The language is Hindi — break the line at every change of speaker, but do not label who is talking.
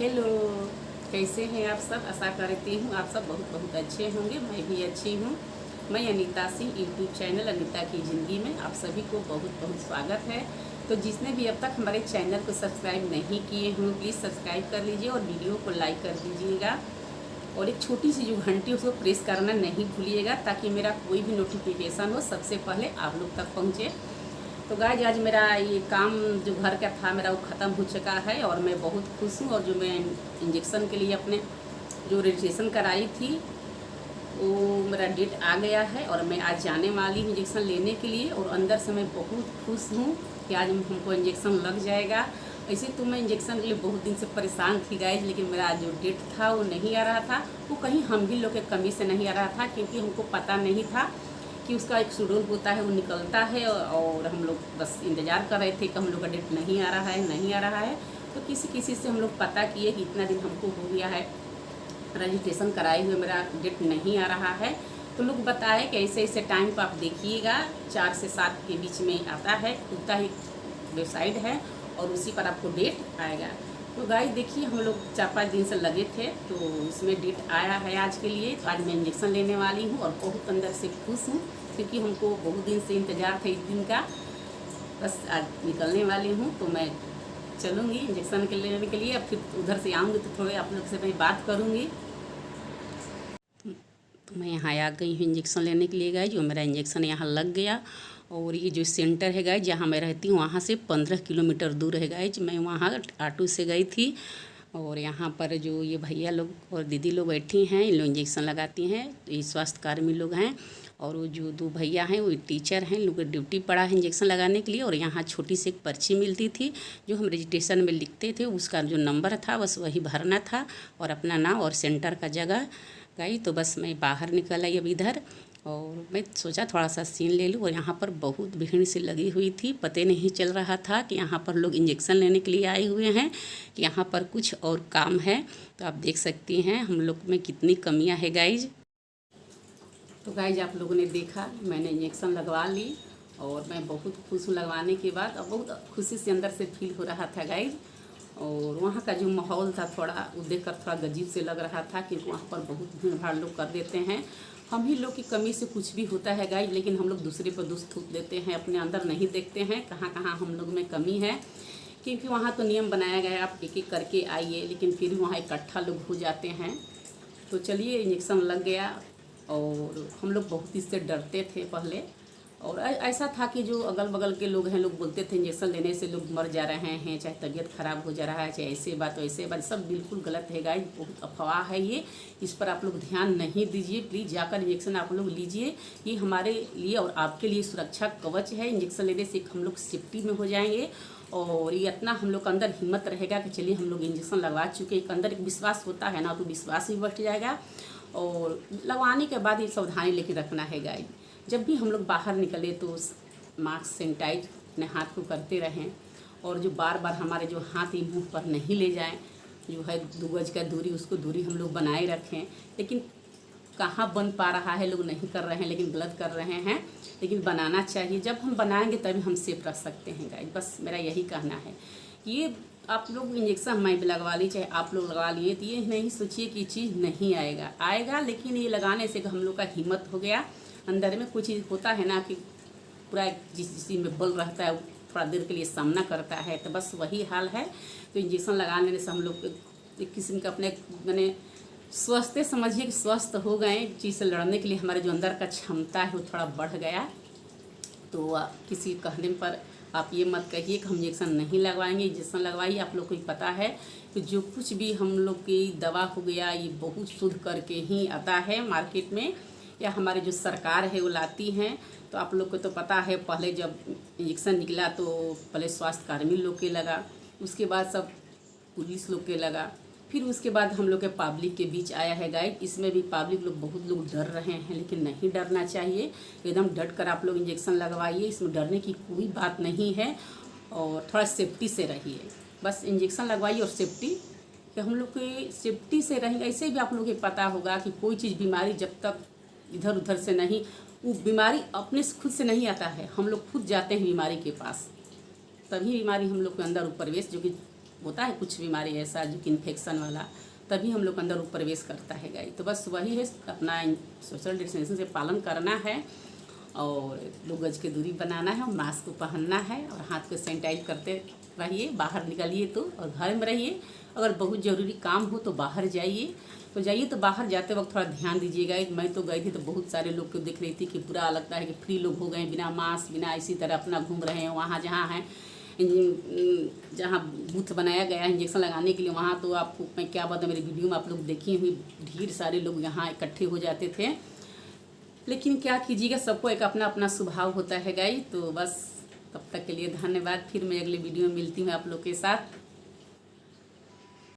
हेलो, कैसे हैं आप सब। आशा करती हूँ आप सब बहुत बहुत अच्छे होंगे। मैं भी अच्छी हूँ। मैं अनीता सिंह, यूट्यूब चैनल अनीता की ज़िंदगी में आप सभी को बहुत बहुत स्वागत है। तो जिसने भी अब तक हमारे चैनल को सब्सक्राइब नहीं किए हों प्लीज़ सब्सक्राइब कर लीजिए और वीडियो को लाइक कर दीजिएगा और एक छोटी सी जो घंटी उसको प्रेस करना नहीं भूलिएगा ताकि मेरा कोई भी नोटिफिकेशन हो सबसे पहले आप लोग तक पहुँचे। तो गाइज आज मेरा ये काम जो घर का था मेरा वो ख़त्म हो चुका है और मैं बहुत खुश हूँ। और जो मैं इंजेक्शन के लिए अपने जो रजिस्ट्रेशन कराई थी वो मेरा डेट आ गया है और मैं आज जाने वाली हूँ इंजेक्शन लेने के लिए। और अंदर से मैं बहुत खुश हूँ कि आज हमको इंजेक्शन लग जाएगा। ऐसे तो मैं इंजेक्शन के लिए बहुत दिन से परेशान थी गाइज, लेकिन मेरा जो डेट था वो नहीं आ रहा था। वो कहीं हम भी लोग के कमी से नहीं आ रहा था क्योंकि हमको पता नहीं था कि उसका एक शेड्यूल होता है वो निकलता है और हम लोग बस इंतज़ार कर रहे थे कि हम लोग का डेट नहीं आ रहा है नहीं आ रहा है। तो किसी किसी से हम लोग पता किए कि इतना दिन हमको हो गया है रजिस्ट्रेशन कराए हुए मेरा डेट नहीं आ रहा है। तो लोग बताए कि ऐसे ऐसे टाइम पर आप देखिएगा 4 से 7 के बीच में आता है, खुलता ही वेबसाइट है और उसी पर आपको डेट आएगा। तो गाइस देखिए हम लोग 4-5 दिन से लगे थे तो उसमें डेट आया है आज के लिए। तो आज मैं इंजेक्शन लेने वाली हूँ और बहुत अंदर से खुश हूँ क्योंकि हमको बहुत दिन से इंतज़ार था इस दिन का। बस आज निकलने वाली हूँ तो मैं चलूँगी इंजेक्शन के लेने के लिए। अब फिर उधर से आऊँगी तो थोड़े आप लोग से मैं बात करूँगी। तो मैं यहाँ आ गई हूँ इंजेक्शन लेने के लिए। गाइस जो मेरा इंजेक्शन यहाँ लग गया और ये जो सेंटर है गाइस जहाँ मैं रहती हूँ वहाँ से 15 किलोमीटर दूर है गाइस। मैं वहाँ ऑटो से गई थी और यहाँ पर जो ये भैया लोग और दीदी लोग बैठी हैं इन लोग इंजेक्शन लगाती हैं। तो ये स्वास्थ्यकर्मी लोग हैं और वो जो 2 भैया हैं वो टीचर हैं। लोग ड्यूटी पड़ा है इंजेक्शन लगाने के लिए। और यहाँ छोटी सी एक पर्ची मिलती थी जो हम रजिस्ट्रेशन में लिखते थे, उसका जो नंबर था बस वही भरना था और अपना नाम और सेंटर का जगह गई। तो बस मैं बाहर निकल आई अब इधर और मैं सोचा थोड़ा सा सीन ले लूँ। और यहाँ पर बहुत भीड़ सी लगी हुई थी, पता नहीं चल रहा था कि यहाँ पर लोग इंजेक्शन लेने के लिए आए हुए हैं कि यहाँ पर कुछ और काम है। तो आप देख सकती हैं हम लोग में कितनी कमियाँ है गाइज। तो गाइज आप लोगों ने देखा मैंने इंजेक्शन लगवा ली और मैं बहुत खुश हूँ लगवाने के बाद। अब बहुत खुशी से अंदर से फील हो रहा था गाइज। और वहाँ का जो माहौल था थोड़ा वो देख कर थोड़ा गजीब से लग रहा था क्योंकि वहाँ पर बहुत भीड़ भाड़ लोग कर देते हैं। हम ही लोग की कमी से कुछ भी होता है गाइज, लेकिन हम लोग दूसरे पर दोष थूक देते हैं, अपने अंदर नहीं देखते हैं कहाँ कहाँ हम लोग में कमी है। क्योंकि वहाँ तो नियम बनाया गया है आप एक एक करके आइए, लेकिन फिर वहाँ इकट्ठा लोग हो जाते हैं। तो चलिए इंजेक्शन लग गया और हम लोग बहुत इससे डरते थे पहले। और ऐसा था कि जो अगल बगल के लोग हैं लोग बोलते थे इंजेक्शन लेने से लोग मर जा रहे हैं, चाहे तबीयत खराब हो जा रहा है, चाहे ऐसे बात वैसे बात, सब बिल्कुल गलत है गाइस। बहुत अफवाह है ये, इस पर आप लोग ध्यान नहीं दीजिए। प्लीज़ जाकर इंजेक्शन आप लोग लीजिए, ये हमारे लिए और आपके लिए सुरक्षा कवच है। इंजेक्शन लेने से हम लोग सेफ्टी में हो जाएंगे और ये इतना हम लोग के अंदर हिम्मत रहेगा कि चलिए हम लोग इंजेक्शन लगवा चुके। एक अंदर एक विश्वास होता है ना, तो विश्वास भी बढ़ जाएगा। और लगवाने के बाद ये सावधानी लेके रखना है गाइस, जब भी हम लोग बाहर निकले तो मास्क सैनिटाइज अपने हाथ को करते रहें और जो बार बार हमारे जो हाथ ही मुंह पर नहीं ले जाएं, जो है 2 गज का दूरी उसको दूरी हम लोग बनाए रखें। लेकिन कहाँ बन पा रहा है, लोग नहीं कर रहे हैं लेकिन गलत कर रहे हैं। लेकिन बनाना चाहिए, जब हम बनाएंगे तभी हम सेफ रख सकते हैं गाइस। बस मेरा यही कहना है। ये आप लोग इंजेक्शन मैं भी लगवा ली चाहे आप लोग लगा लिए, तो ये नहीं सोचिए कि चीज़ नहीं आएगा, आएगा। लेकिन ये लगाने से हम लोग का हिम्मत हो गया अंदर में। कुछ चीज़ होता है ना कि पूरा जिस चीज़ में बल रहता है थोड़ा देर के लिए सामना करता है, तो बस वही हाल है। तो इंजेक्शन लगाने से हम लोग एक किस्म का अपने मैंने स्वस्थ समझिए कि स्वस्थ हो गए। चीज़ से लड़ने के लिए हमारे जो अंदर का क्षमता है वो थोड़ा बढ़ गया। तो किसी कहने पर आप ये मत कहिए कि हम इंजेक्शन नहीं लगवाएंगे। इंजेक्शन लगवाइए। आप लोग को पता है कि जो कुछ भी हम लोग की दवा हो गया ये बहुत शुद्ध करके ही आता है मार्केट में, या हमारी जो सरकार है वो लाती हैं। तो आप लोग को तो पता है पहले जब इंजेक्शन निकला तो पहले स्वास्थ्यकर्मी लोग के लगा, उसके बाद सब पुलिस लोग के लगा, फिर उसके बाद हम लोग के पब्लिक के बीच आया है गाइड। इसमें भी पब्लिक लोग बहुत लोग डर रहे हैं, लेकिन नहीं डरना चाहिए। एकदम डट कर आप लोग इंजेक्शन लगवाइए, इसमें डरने की कोई बात नहीं है। और थोड़ा सेफ्टी से रहिए, बस इंजेक्शन लगवाइए और सेफ्टी कि हम लोग की सेफ्टी से रहेंगे। ऐसे भी आप लोग को पता होगा कि कोई चीज़ बीमारी जब तक इधर उधर से नहीं, वो बीमारी अपने से खुद से नहीं आता है, हम लोग खुद जाते हैं बीमारी के पास, तभी बीमारी हम लोग के अंदर प्रवेश जो कि होता है कुछ बीमारी ऐसा जो कि इन्फेक्शन वाला, तभी हम लोग अंदर वो प्रवेश करता है गाइज। तो बस वही है, अपना सोशल डिस्टेंसिंग से पालन करना है और 2 गज की दूरी बनाना है और मास्क को पहनना है और हाथ को सैनिटाइज करते रहिए। बाहर निकलिए तो और घर में रहिए। अगर बहुत ज़रूरी काम हो तो बाहर जाइए, तो बाहर जाते वक्त थोड़ा ध्यान दीजिएगा। मैं तो गई थी तो बहुत सारे लोग को देख रही थी कि बुरा लगता है कि फ्री लोग हो गए, बिना मास्क बिना इसी तरह अपना घूम रहे हैं। वहाँ जहाँ है जहाँ बूथ बनाया गया है इंजेक्शन लगाने के लिए, वहाँ तो आपको मैं क्या बताऊँ, मेरी वीडियो में आप लोग देखी हुई ढेर सारे लोग यहाँ इकट्ठे हो जाते थे। लेकिन क्या कीजिएगा, सबको एक अपना अपना स्वभाव होता है गाइस। तो बस तब तक के लिए धन्यवाद। फिर मैं अगले वीडियो में मिलती हूँ आप लोग के साथ।